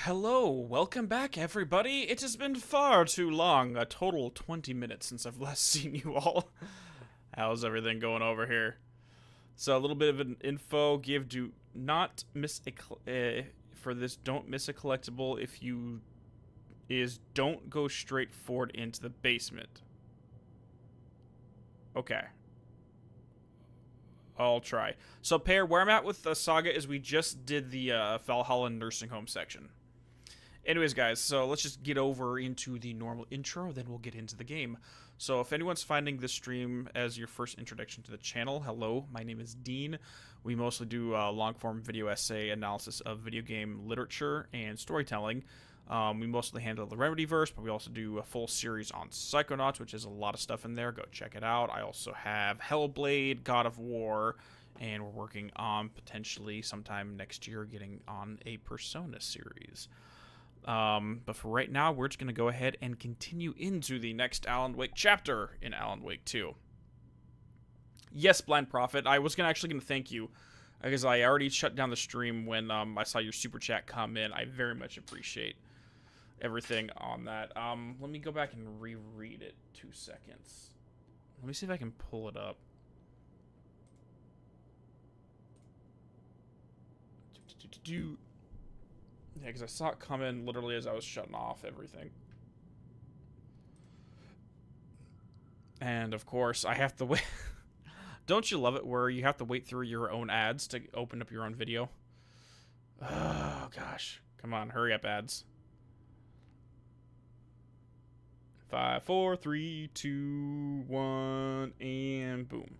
Hello, welcome back everybody. It has been far too long, a total 20 minutes since I've last seen you all. How's everything going over here? So a little bit of an info, do not miss a, for this, don't miss a collectible if you, don't go straight forward into the basement. Okay. I'll try. So, Pear, where I'm at with the saga is we just did the Valhalla nursing home section. Anyways, guys, so let's just get over into the normal intro, then we'll get into the game. So if anyone's finding this stream as your first introduction to the channel, hello, my name is Dean. We mostly do long-form video essay analysis of video game literature and storytelling. We mostly handle the Remedyverse, but we also do a full series on Psychonauts, which is a lot of stuff in there. Go check it out. I also have Hellblade, God of War, and we're working on potentially sometime next year getting on a Persona series. But for right now, we're just going to go ahead and continue into the next Alan Wake chapter in Alan Wake 2. Yes, Blind Prophet, I was actually going to thank you, because I already shut down the stream when I saw your super chat come in. I very much appreciate everything on that. Let me go back and reread it 2 seconds. Let me see if I can pull it up. Yeah, because I saw it come in literally as I was shutting off everything. And, of course, I have to wait. Don't you love it where you have to wait through your own ads to open up your own video? Oh, gosh. Come on, hurry up, ads. 5, 4, 3, 2, 1, and boom.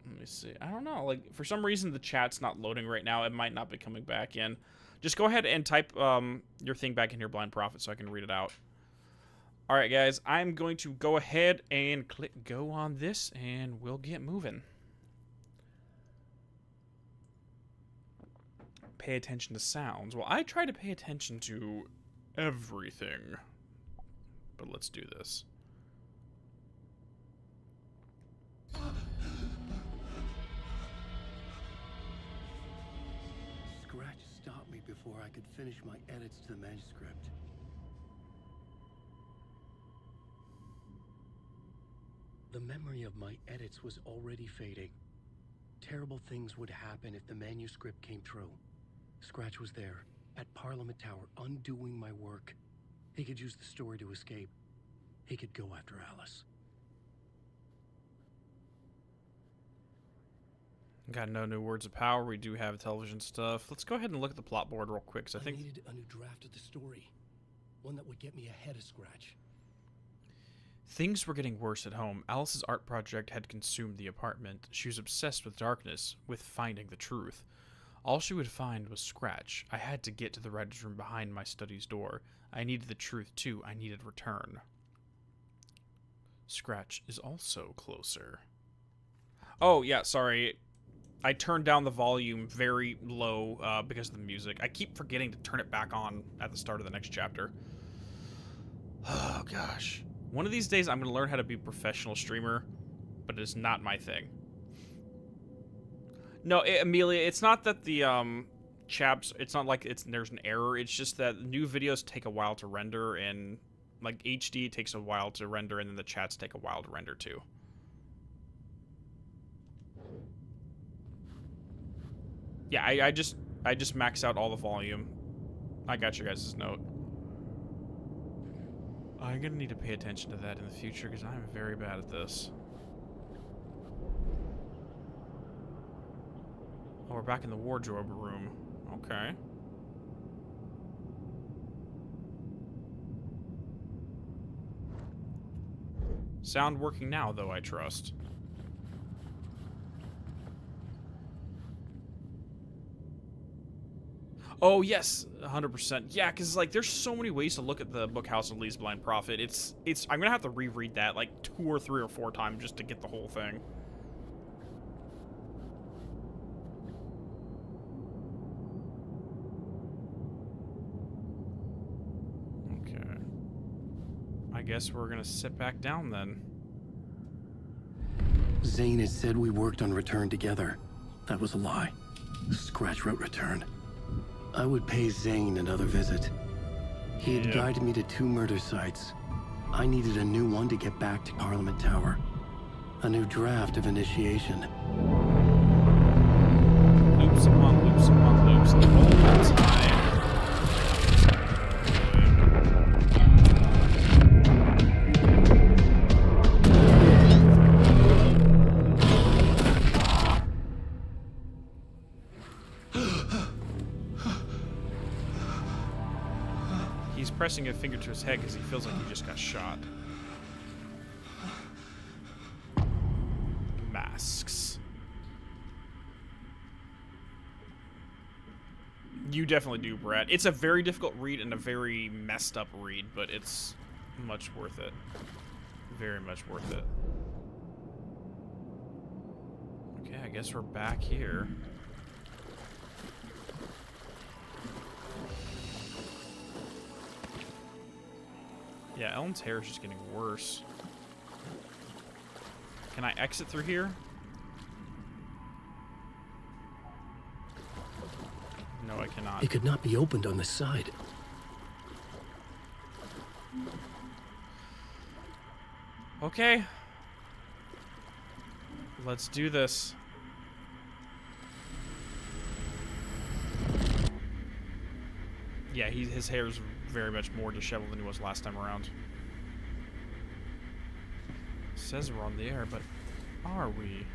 Let me see. I don't know. Like, for some reason, the chat's not loading right now. It might not be coming back in. Just go ahead and type your thing back in here, Blind Prophet, so I can read it out. All right, guys. I'm going to go ahead and click go on this, and we'll get moving. Pay attention to sounds. Well, I try to pay attention to everything. But let's do this. Scratch stopped me before I could finish my edits to the manuscript. The memory of my edits was already fading. Terrible things would happen if the manuscript came true. Scratch was there, at Parliament Tower, undoing my work. He could use the story to escape. He could go after Alice. Got no new words of power. We do have television stuff. Let's go ahead and look at the plot board real quick, because I think needed a new draft of the story. One that would get me ahead of Scratch. things were getting worse at home. Alice's art project had consumed the apartment. She was obsessed with darkness, with finding the truth. All she would find was Scratch. I had to get to the writer's room behind my study's door. I needed the truth, too. I needed return. Scratch is also closer. Oh, yeah, sorry. I turned down the volume very low because of the music. I keep forgetting to turn it back on at the start of the next chapter. Oh, gosh. One of these days, I'm going to learn how to be a professional streamer, but it is not my thing. No, Amelia, it's not that the chaps, it's not like there's an error. It's just that new videos take a while to render, and like HD takes a while to render, and then the chats take a while to render too. Yeah, I just maxed out all the volume. I got your guys' note. I'm gonna need to pay attention to that in the future because I'm very bad at this. Oh, we're back in the wardrobe room. Okay. Sound working now, though, I trust. Oh, yes, 100%. Yeah, because, like, there's so many ways to look at the book House of Lee's Blind Prophet. I'm gonna have to reread that, like, 2 or 3 or 4 times just to get the whole thing. Okay. I guess we're gonna sit back down, then. Zane had said we worked on Return together. That was a lie. Scratch wrote Return. I would pay Zane another visit. He had guided me to 2 murder sites. I needed a new one to get back to Parliament Tower. A new draft of initiation. Loops upon loops upon loops the whole time. He's pressing a finger to his head because he feels like he just got shot. Masks. You definitely do, Brad. It's a very difficult read and a very messed up read, but it's much worth it. Very much worth it. Okay, I guess we're back here. Yeah, Ellen's hair is just getting worse. Can I exit through here? No, I cannot. It could not be opened on this side. Okay. Let's do this. Yeah, his hair's very much more disheveled than he was last time around. Says we're on the air, but are we?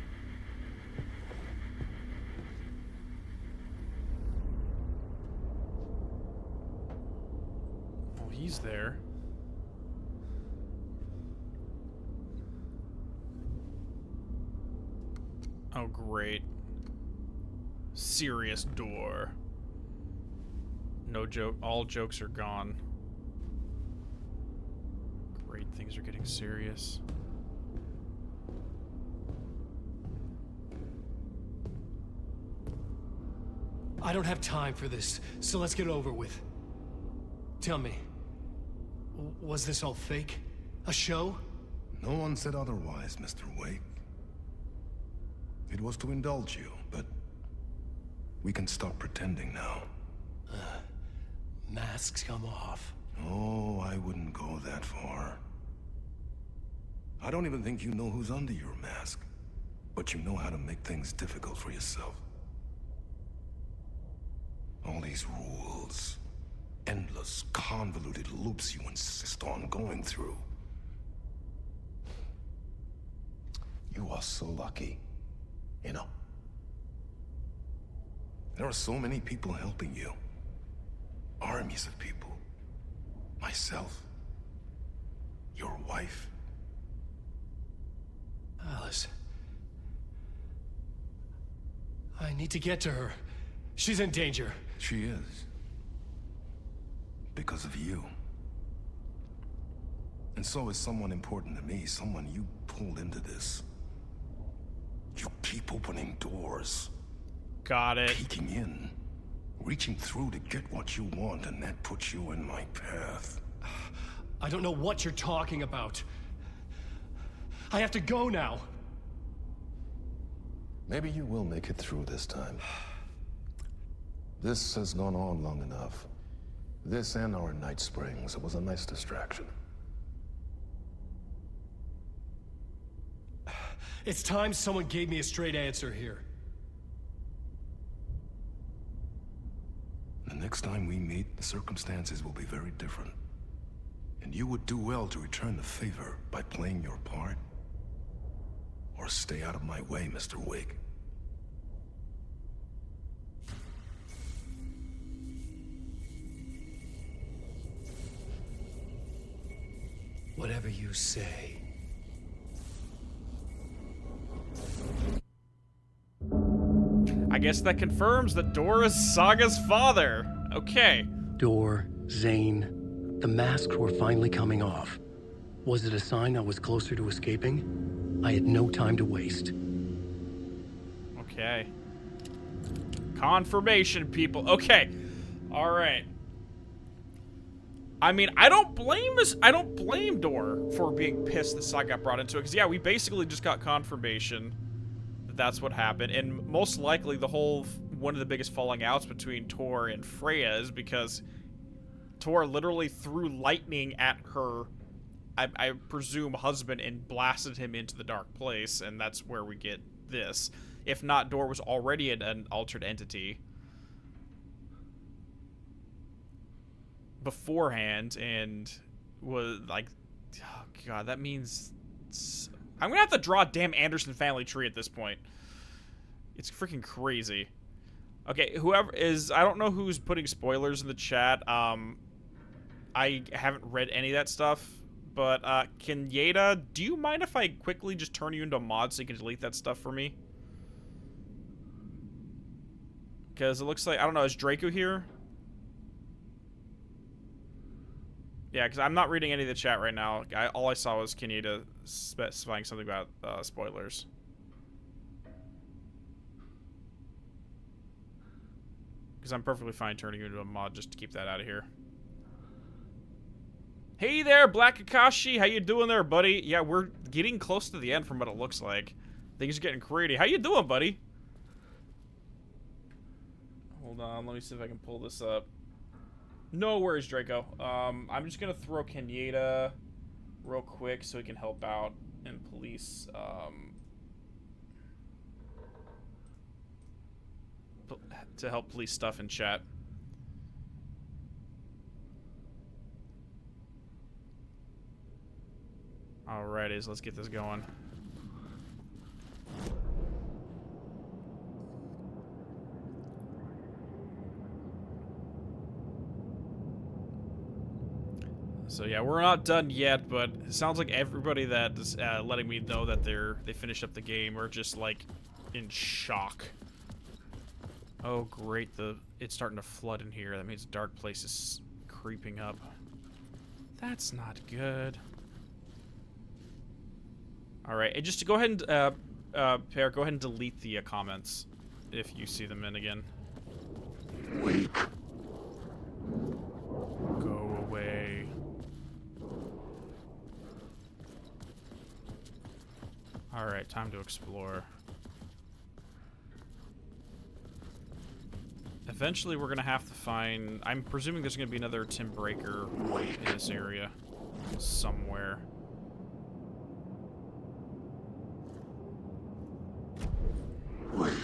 Well, he's there. Oh, great. Serious door. No joke. All jokes are gone. Great, things are getting serious. I don't have time for this, so let's get over with. Tell me, was this all fake? A show? No one said otherwise, Mr. Wake. It was to indulge you, but we can stop pretending now. Masks come off. Oh, I wouldn't go that far. I don't even think you know who's under your mask, but you know how to make things difficult for yourself. All these rules, endless, convoluted loops you insist on going through. You are so lucky, you know. There are so many people helping you. Armies of people. Myself. Your wife. Alice. I need to get to her. She's in danger. She is. Because of you. And so is someone important to me, someone you pulled into this. You keep opening doors. Got it. Peeking in. Reaching through to get what you want, and that puts you in my path. I don't know what you're talking about. I have to go now. Maybe you will make it through this time. This has gone on long enough. This and our night springs. It was a nice distraction. It's time someone gave me a straight answer here. The next time we meet, the circumstances will be very different. And you would do well to return the favor by playing your part. Or stay out of my way, Mr. Wake. Whatever you say. I guess that confirms that Dora is Saga's father. Okay. Door, Zane, the masks were finally coming off. Was it a sign I was closer to escaping? I had no time to waste. Okay. Confirmation, people. Okay. All right. I mean, I don't blame Door for being pissed that Saga got brought into it, because yeah, we basically just got confirmation that that's what happened, and most likely one of the biggest falling outs between Tor and Freya is because Tor literally threw lightning at her, I presume, husband, and blasted him into the dark place, and that's where we get this. If not, Door was already an altered entity beforehand, and was like, oh god, that means I'm gonna have to draw a damn Anderson family tree at this point. It's freaking crazy. Okay, whoever is, I don't know who's putting spoilers in the chat. I haven't read any of that stuff, but Kenyeda, do you mind if I quickly just turn you into a mod so you can delete that stuff for me? Because it looks like, I don't know, is Draco here? Yeah, because I'm not reading any of the chat right now. All I saw was Kenyeda specifying something about spoilers. Because I'm perfectly fine turning you into a mod just to keep that out of here. Hey there, Black Kakashi. How you doing there, buddy? Yeah, we're getting close to the end from what it looks like. Things are getting crazy. How you doing, buddy? Hold on, let me see if I can pull this up. No worries, Draco. I'm just gonna throw Kenyeda real quick so he can help out and police to help police stuff in chat. Alrighty, so let's get this going. So yeah, we're not done yet, but it sounds like everybody that is letting me know that they finished up the game are just like in shock. Oh great, it's starting to flood in here. That means dark place is creeping up. That's not good. All right, and just to go ahead and Pear, go ahead and delete the comments if you see them in again. Wait. Go away. All right, time to explore. Eventually, we're gonna have to find. I'm presuming there's gonna be another Tim Breaker in this area somewhere. Wait.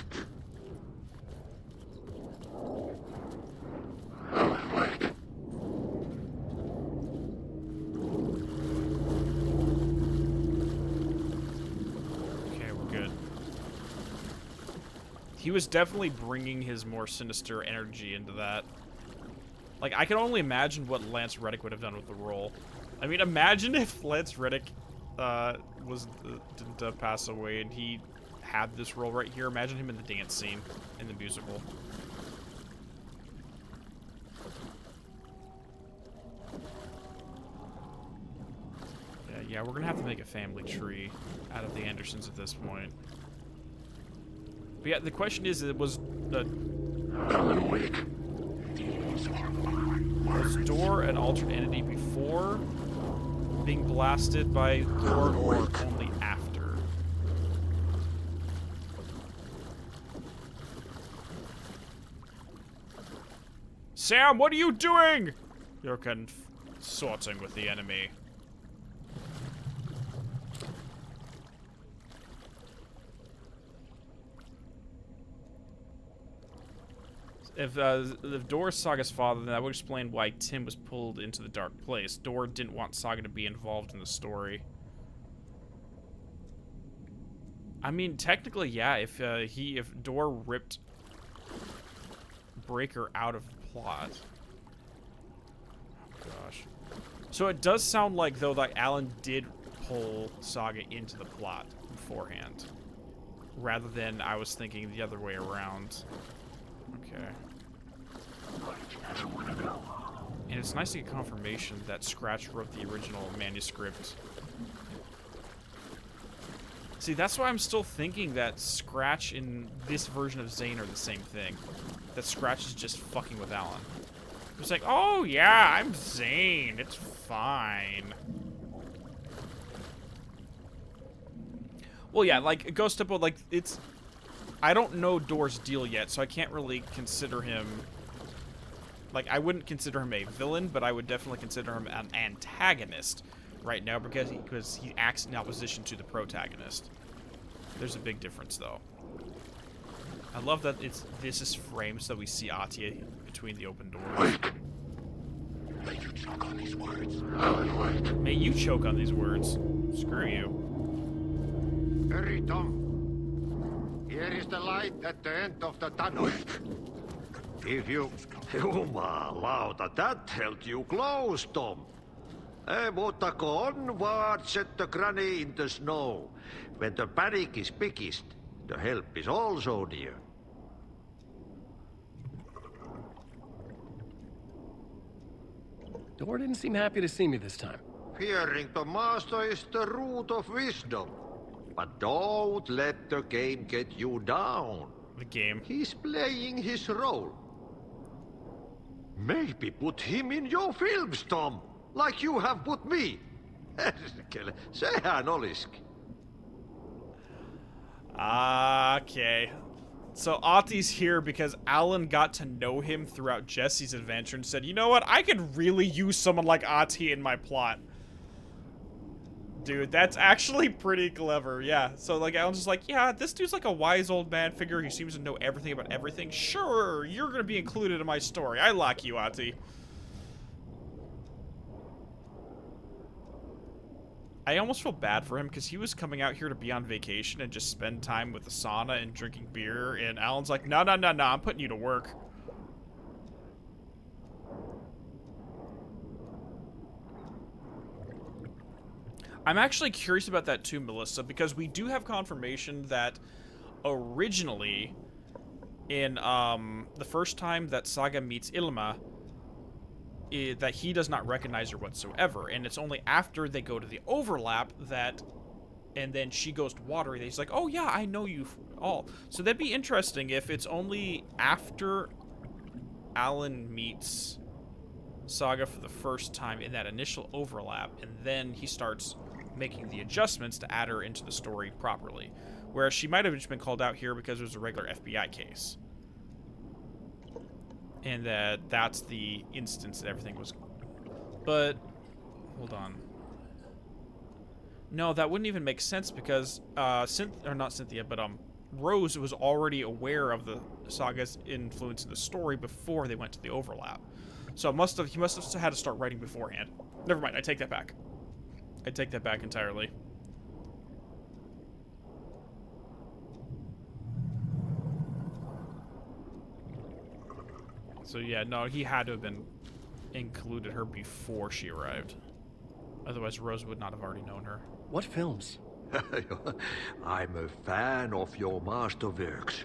Okay, we're good. He was definitely bringing his more sinister energy into that. Like, I can only imagine what Lance Reddick would have done with the role. I mean, imagine if Lance Reddick didn't pass away and he had this role right here. Imagine him in the dance scene in the musical. Yeah, we're gonna have to make a family tree out of the Andersons at this point. But yeah, the question is, was Door an altered entity before being blasted by Thor, or only after? Sam, what are you doing? You're consorting with the enemy. If Door is Saga's father, then that would explain why Tim was pulled into the dark place. Door didn't want Saga to be involved in the story. I mean, technically, yeah. If Door ripped Breaker out of the plot. Oh gosh. So it does sound like though that Alan did pull Saga into the plot beforehand, rather than I was thinking the other way around. Okay. And it's nice to get confirmation that Scratch wrote the original manuscript. See, that's why I'm still thinking that Scratch and this version of Zane are the same thing. That Scratch is just fucking with Alan. It's like, oh yeah, I'm Zane. It's fine. Well, yeah, like Ghost Temple, like it's. I don't know Door's deal yet, so I can't really consider him. Like, I wouldn't consider him a villain, but I would definitely consider him an antagonist right now because he acts in opposition to the protagonist. There's a big difference, though. I love that this is framed so we see Ati between the open doors. May you choke on these words. May you choke on these words. Screw you. Hurry, Tom. Here is the light at the end of the tunnel. If you... Jumalauta, that held you close, Tom. Mutta onward, set the granny in the snow. When the panic is biggest, the help is also near. Door didn't seem happy to see me this time. Fearing the master is the root of wisdom. But don't let the game get you down. The game. He's playing his role. Maybe put him in your films, Tom. Like you have put me. Sehän olisikin. Okay. So Ati's here because Alan got to know him throughout Jesse's adventure and said, you know what, I could really use someone like Ati in my plot. Dude, that's actually pretty clever, yeah. So, like, Alan's just like, yeah, this dude's like a wise old man figure who seems to know everything about everything. Sure, you're gonna be included in my story. I like you, Ati. I almost feel bad for him because he was coming out here to be on vacation and just spend time with the sauna and drinking beer, and Alan's like, no, I'm putting you to work. I'm actually curious about that too, Melissa, because we do have confirmation that originally in the first time that Saga meets Ilma, that he does not recognize her whatsoever, and it's only after they go to the overlap that, and then she goes to water, and he's like, oh yeah, I know you all. So that'd be interesting if it's only after Alan meets Saga for the first time in that initial overlap, and then he starts making the adjustments to add her into the story properly. Whereas she might have just been called out here because it was a regular FBI case. And that's the instance that everything was... But, hold on. No, that wouldn't even make sense because, not Cynthia, but Rose was already aware of the Saga's influence in the story before they went to the overlap. So he must have had to start writing beforehand. Never mind, I take that back. I take that back entirely. So yeah, no, he had to have been included her before she arrived. Otherwise, Rose would not have already known her. What films? I'm a fan of your masterworks.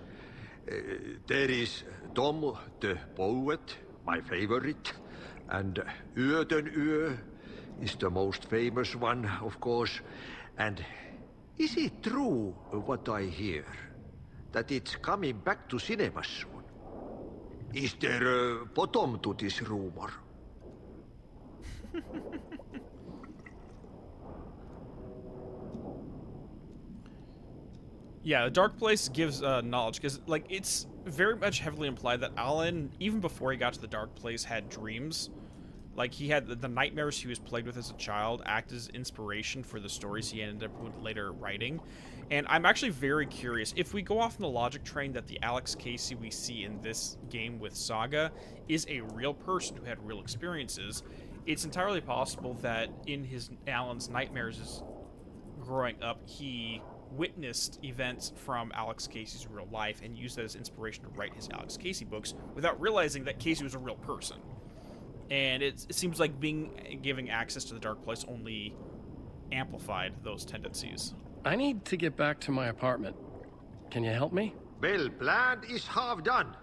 There is Tom the Poet, my favorite, and Yöden Yö is the most famous one, of course. And is it true what I hear, that it's coming back to cinemas soon? Is there a bottom to this rumor? Yeah, the Dark Place gives knowledge, because, like, it's very much heavily implied that Alan, even before he got to the Dark Place, had dreams. Like, he had the nightmares he was plagued with as a child act as inspiration for the stories he ended up later writing. And I'm actually very curious, if we go off on the logic train that the Alex Casey we see in this game with Saga is a real person who had real experiences, it's entirely possible that in Alan's nightmares growing up, he witnessed events from Alex Casey's real life and used that as inspiration to write his Alex Casey books without realizing that Casey was a real person. And it seems like giving access to the Dark Place only amplified those tendencies. I need to get back to my apartment. Can you help me? Well, plan is half done.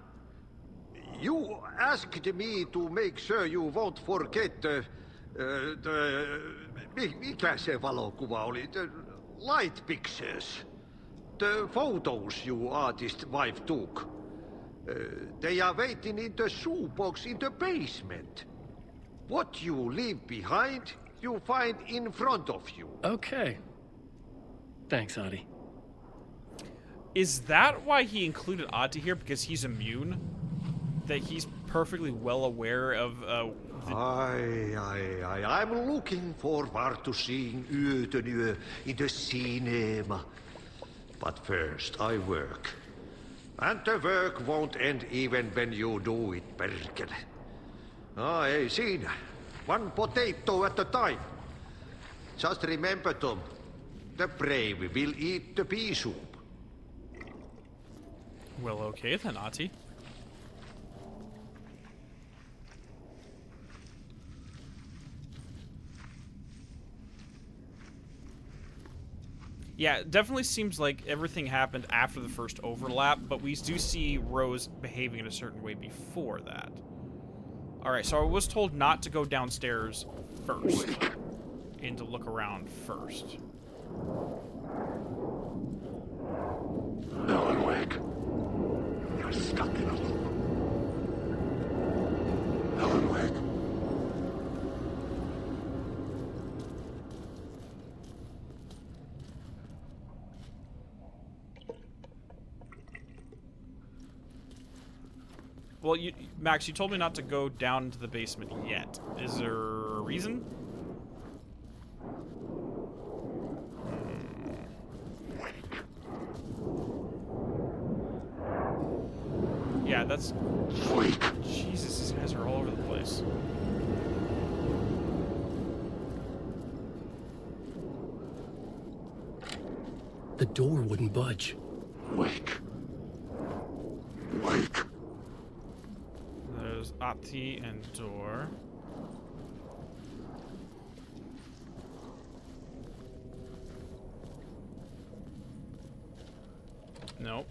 You asked me to make sure you won't forget mikä se valokuva oli? The light pictures. The photos you artist wife took. They are waiting in the shoebox in the basement. What you leave behind, you find in front of you. Okay. Thanks, Adi. Is that why he included Adi here? Because he's immune? That he's perfectly well aware of I'm looking forward to seeing Utenue in the cinema. But first, I work. And the work won't end even when you do it, perkele. Hey, siinä. One potato at a time. Just remember, Tom, the brave will eat the pea soup. Well, okay then, Ati. Yeah, it definitely seems like everything happened after the first overlap, but we do see Rose behaving in a certain way before that. Alright, so I was told not to go downstairs first, and to look around first. Alan Wake. You're stuck in a loop. Alan Wake. Well, Max, you told me not to go down into the basement yet. Is there a reason? Yeah, that's... Jesus, these guys are all over the place. The door wouldn't budge. Wake. Wake. There's Ati and door. Nope.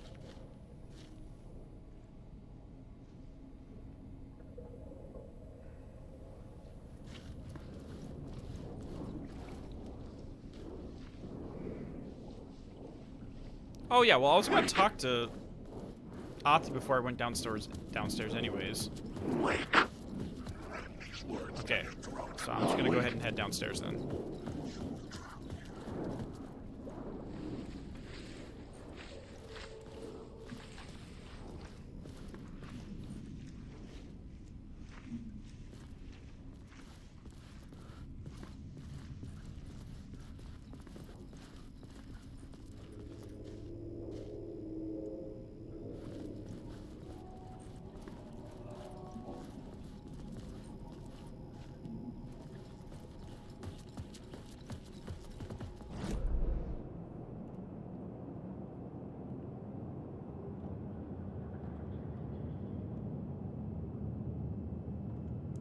Oh yeah, well I was gonna talk to Ati before I went downstairs anyways. Wake. Okay, so I'm just gonna go ahead and head downstairs then.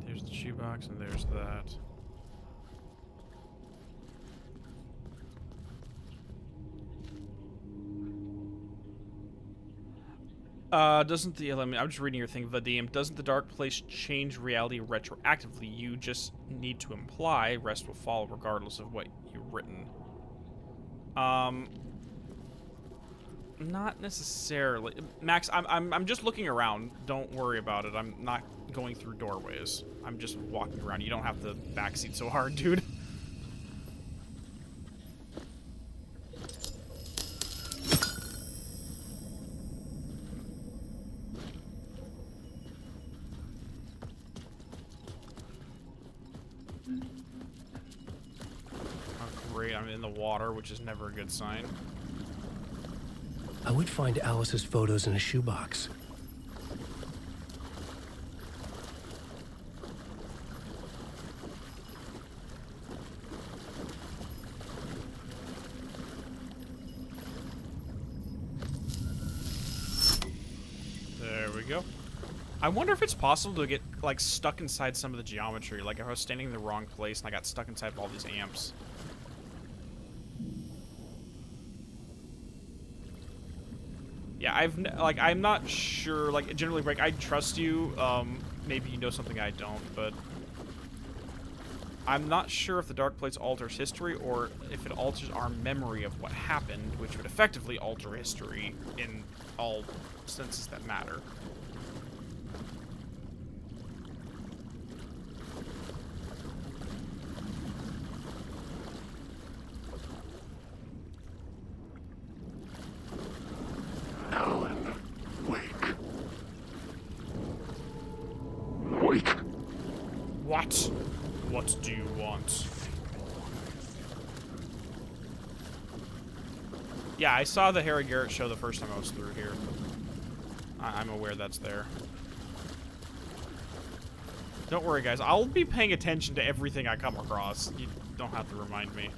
There's the shoebox and there's that. Doesn't the element... I'm just reading your thing, Vadim. Doesn't the dark place change reality retroactively? You just need to imply rest will follow regardless of what you've written. Not necessarily. Max, I'm just looking around. Don't worry about it. I'm not going through doorways. I'm just walking around. You don't have to backseat so hard, dude. Oh, great. I'm in the water, which is never a good sign. I would find Alice's photos in a shoebox. There we go. I wonder if it's possible to get, like, stuck inside some of the geometry. Like, if I was standing in the wrong place and I got stuck inside of all these amps. Yeah, I'm not sure, like, generally, like, I trust you, maybe you know something I don't, but I'm not sure if the dark place alters history, or if it alters our memory of what happened, which would effectively alter history in all senses that matter. Alan, wake. Wake. What? What do you want? Yeah, I saw the Harry Garrett show the first time I was through here. I'm aware that's there. Don't worry, guys. I'll be paying attention to everything I come across. You don't have to remind me.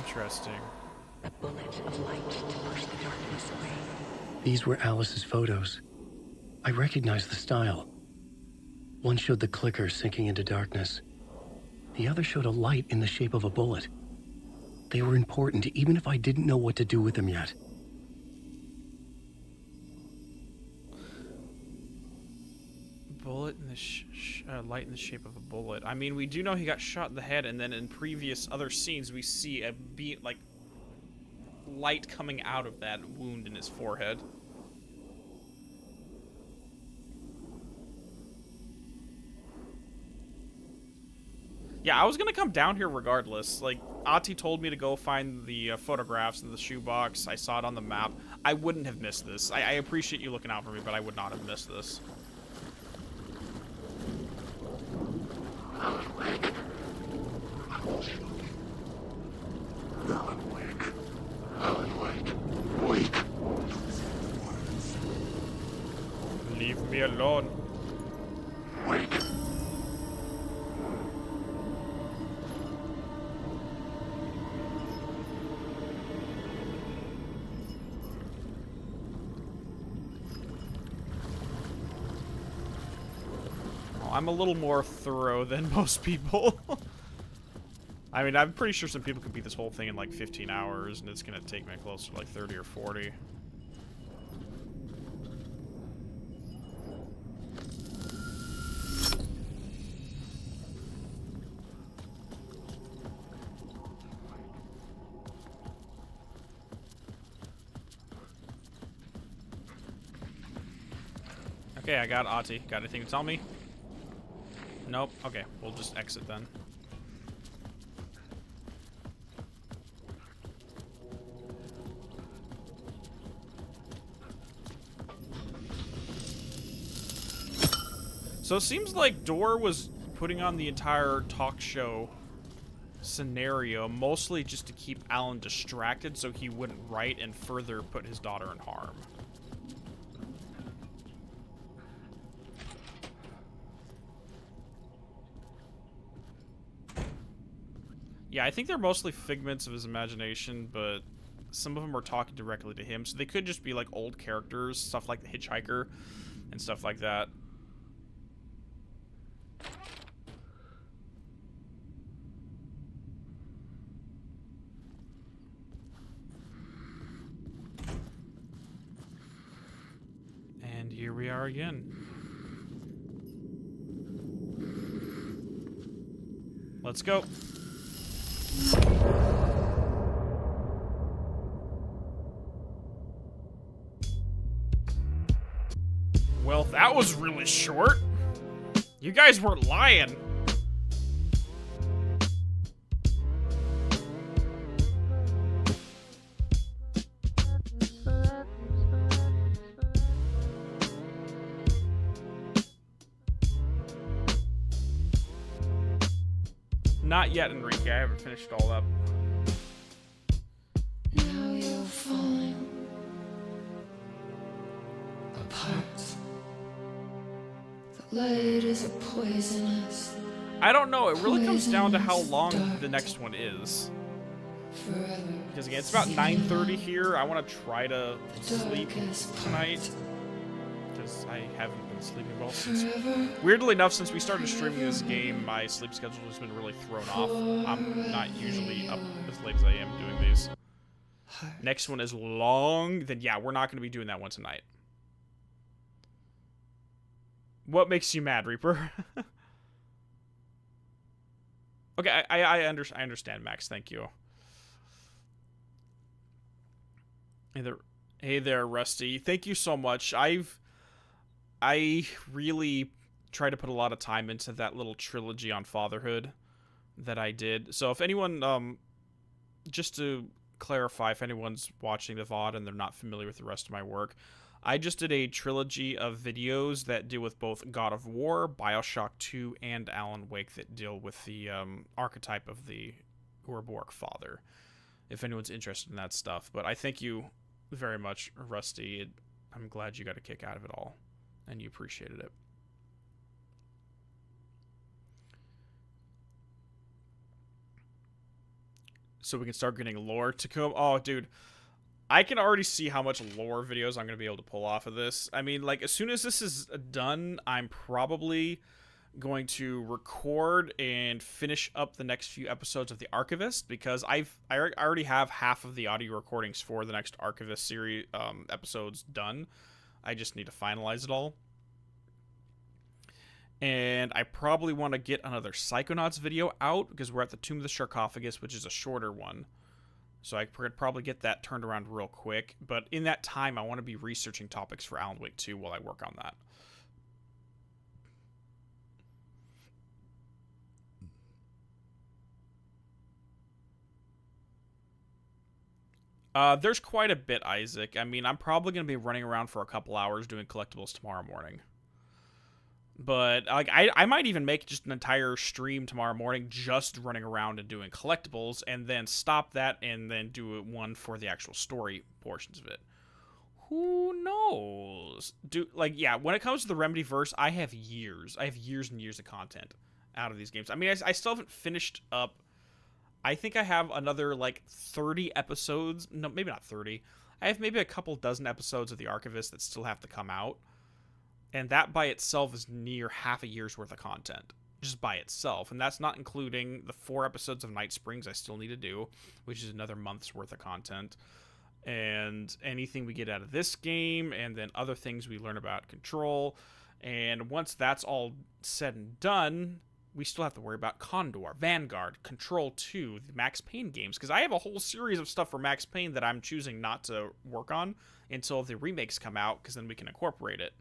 Interesting. A bullet of light to push the darkness away. These were Alice's photos. I recognized the style. One showed the clicker sinking into darkness. The other showed a light in the shape of a bullet. They were important, even if I didn't know what to do with them yet. Bullet in the light in the shape of a bullet. I mean, we do know he got shot in the head, and then in previous other scenes, we see a light coming out of that wound in his forehead. Yeah, I was gonna come down here regardless. Like, Ati told me to go find the photographs in the shoebox. I saw it on the map. I wouldn't have missed this. I appreciate you looking out for me, but I would not have missed this. Alan, wake. I was looking. Alan, wake. Alan, wake. Wake. Leave me alone. Wake. I'm a little more thorough than most people. I mean, I'm pretty sure some people can beat this whole thing in like 15 hours, and it's gonna take me close to like 30 or 40. Okay, I got Ati. Got anything to tell me? Nope. Okay, we'll just exit then. So it seems like Dor was putting on the entire talk show scenario mostly just to keep Alan distracted so he wouldn't write and further put his daughter in harm. Yeah, I think they're mostly figments of his imagination, but some of them are talking directly to him, so they could just be like old characters, stuff like the Hitchhiker and stuff like that. And here we are again. Let's go. Well, that was really short. You guys weren't lying. Not yet, Enrique. I haven't finished it all up. Now you're falling apart. The light is a poisonous. I don't know. It really comes down to how long the next one is. Forever. Because again, it's about 9:30 here. I want to try to sleep tonight. Because because I haven't been sleeping well since. forever. Weirdly enough, since we started streaming this game, my sleep schedule has been really thrown off. I'm not usually up as late as I am doing these. Next one is long, then yeah, we're not going to be doing that one tonight. What makes you mad, Reaper? Okay, I understand, Max. Thank you. Hey there, Rusty. Thank you so much. I really tried to put a lot of time into that little trilogy on fatherhood that I did. So if anyone, just to clarify, if anyone's watching the VOD and they're not familiar with the rest of my work, I just did a trilogy of videos that deal with both God of War, Bioshock 2, and Alan Wake that deal with the archetype of the Ouroboros father, if anyone's interested in that stuff. But I thank you very much, Rusty. I'm glad you got a kick out of it all, and you appreciated it. So we can start getting lore to come. Oh, dude. I can already see how much lore videos I'm going to be able to pull off of this. I mean, like, as soon as this is done, I'm probably going to record and finish up the next few episodes of The Archivist, because I already have half of the audio recordings for the next Archivist series episodes done. I just need to finalize it all. And I probably want to get another Psychonauts video out, because we're at the Tomb of the Sarcophagus, which is a shorter one. So I could probably get that turned around real quick. But in that time, I want to be researching topics for Alan Wake 2 while I work on that. There's quite a bit, Isaac. I mean, I'm probably going to be running around for a couple hours doing collectibles tomorrow morning. But like, I might even make just an entire stream tomorrow morning just running around and doing collectibles, and then stop that and then do one for the actual story portions of it. Who knows? Yeah, when it comes to the Remedyverse, I have years and years of content out of these games. I mean, I still haven't finished up. I think I have another, like, 30 episodes. No, maybe not 30. I have maybe a couple dozen episodes of The Archivist that still have to come out. And that by itself is near half a year's worth of content. Just by itself. And that's not including the 4 episodes of Night Springs I still need to do, which is another month's worth of content. And anything we get out of this game, and then other things we learn about Control. And once that's all said and done, we still have to worry about Condor, Vanguard, Control 2, the Max Payne games. Because I have a whole series of stuff for Max Payne that I'm choosing not to work on until the remakes come out, because then we can incorporate it.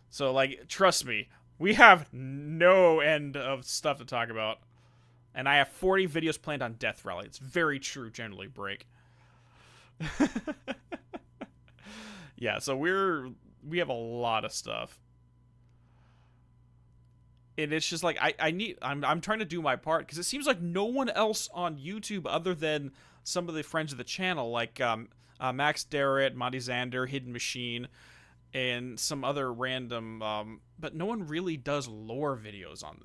So, like, trust me, we have no end of stuff to talk about. And I have 40 videos planned on Death Rally. It's very true, generally, Break. Yeah, so we have a lot of stuff. And it's just like, I'm trying to do my part, because it seems like no one else on YouTube other than some of the friends of the channel, like Max Darrett, Monty Xander, Hidden Machine, and some other random, but no one really does lore videos on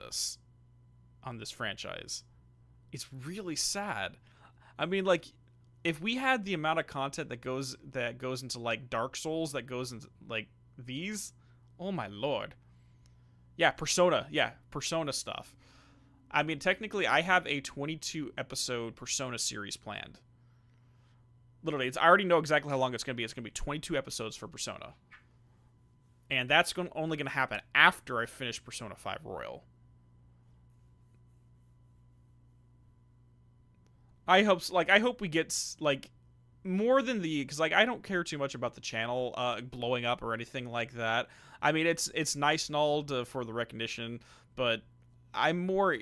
this franchise. It's really sad. I mean, like, if we had the amount of content that goes into, like, Dark Souls, that goes into, like, these, oh my lord. Yeah, Persona stuff. I mean, technically, I have a 22 episode Persona series planned. Literally, I already know exactly how long it's going to be. It's going to be 22 episodes for Persona. And that's only going to happen after I finish Persona 5 Royal. I hope we get, like, more than because, like, I don't care too much about the channel blowing up or anything like that. I mean, it's nice and all for the recognition, but I'm more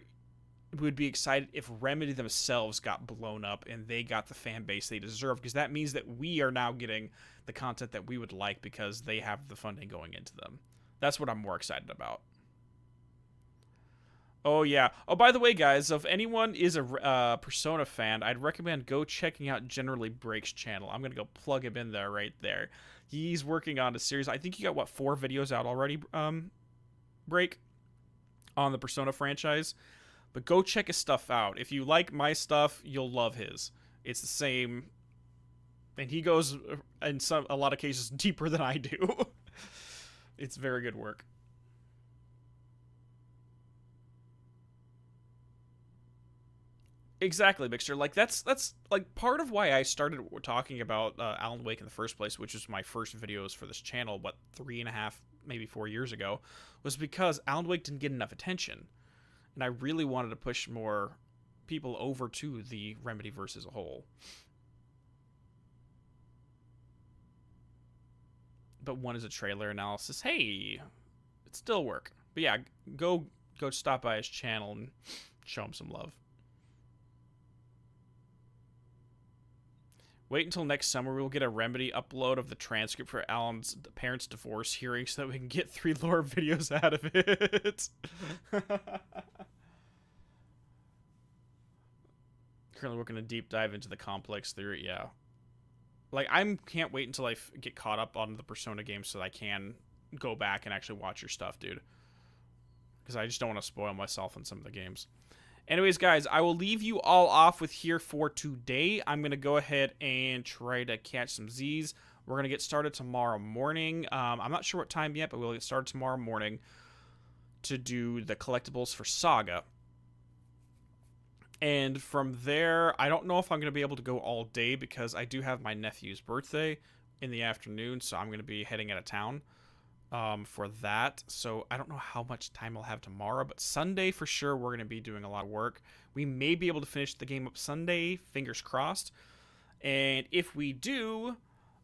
would be excited if Remedy themselves got blown up and they got the fan base they deserve, because that means that we are now getting the content that we would like because they have the funding going into them. That's what I'm more excited about. Oh, yeah. Oh, by the way, guys, if anyone is a Persona fan, I'd recommend go checking out Generally Break's channel. I'm going to go plug him in there right there. He's working on a series. I think he got, what, 4 videos out already, Break, on the Persona franchise. But go check his stuff out. If you like my stuff, you'll love his. It's the same, and he goes, in a lot of cases, deeper than I do. It's very good work. Exactly, Mixture. Like that's like part of why I started talking about Alan Wake in the first place, which was my first videos for this channel, what, 3.5, maybe 4 years ago, was because Alan Wake didn't get enough attention, and I really wanted to push more people over to the Remedyverse as a whole. But one is a trailer analysis. Hey, it still work. But yeah, go stop by his channel and show him some love. Wait until next summer. We'll get a Remedy upload of the transcript for Alan's parents' divorce hearing so that we can get 3 lore videos out of it. Currently working a deep dive into the complex theory. Yeah. Like, can't wait until I get caught up on the Persona games so that I can go back and actually watch your stuff, dude. Because I just don't want to spoil myself in some of the games. Anyways, guys, I will leave you all off with here for today. I'm going to go ahead and try to catch some Z's. We're going to get started tomorrow morning. I'm not sure what time yet, but we'll get started tomorrow morning to do the collectibles for Saga. And from there, I don't know if I'm going to be able to go all day because I do have my nephew's birthday in the afternoon, so I'm going to be heading out of town for that. So I don't know how much time I'll have tomorrow, but Sunday for sure we're going to be doing a lot of work. We may be able to finish the game up Sunday, fingers crossed. And if we do,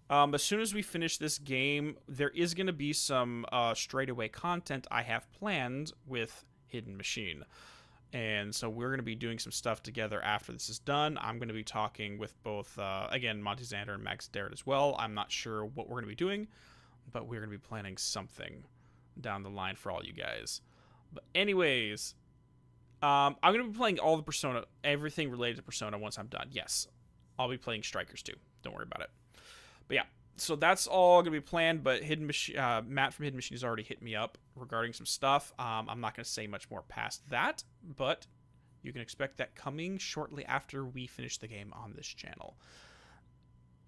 as soon as we finish this game, there is going to be some straightaway content I have planned with Hidden Machine. And so we're going to be doing some stuff together after this is done. I'm going to be talking with both, again, Monty Xander and Max Darrett as well. I'm not sure what we're going to be doing, but we're going to be planning something down the line for all you guys. But anyways, I'm going to be playing all the Persona, everything related to Persona once I'm done. Yes, I'll be playing Strikers too. Don't worry about it. But yeah, so that's all going to be planned, but Matt from Hidden Machine has already hit me up regarding some stuff. I'm not going to say much more past that, but you can expect that coming shortly after we finish the game on this channel.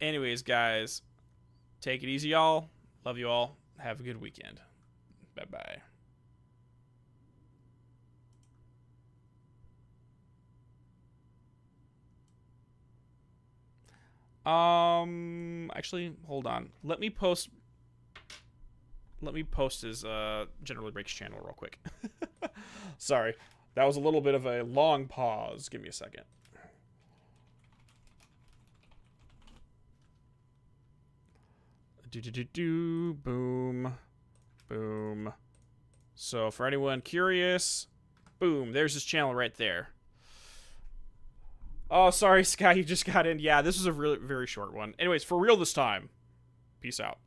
Anyways, guys, take it easy, y'all. Love you all. Have a good weekend. Bye-bye. Actually, hold on. Let me post his Generally Breaks channel real quick. Sorry. That was a little bit of a long pause. Give me a second. Boom. Boom. So for anyone curious, boom, there's his channel right there. Oh, sorry, Sky, you just got in. Yeah, this was a really very short one. Anyways, for real this time. Peace out.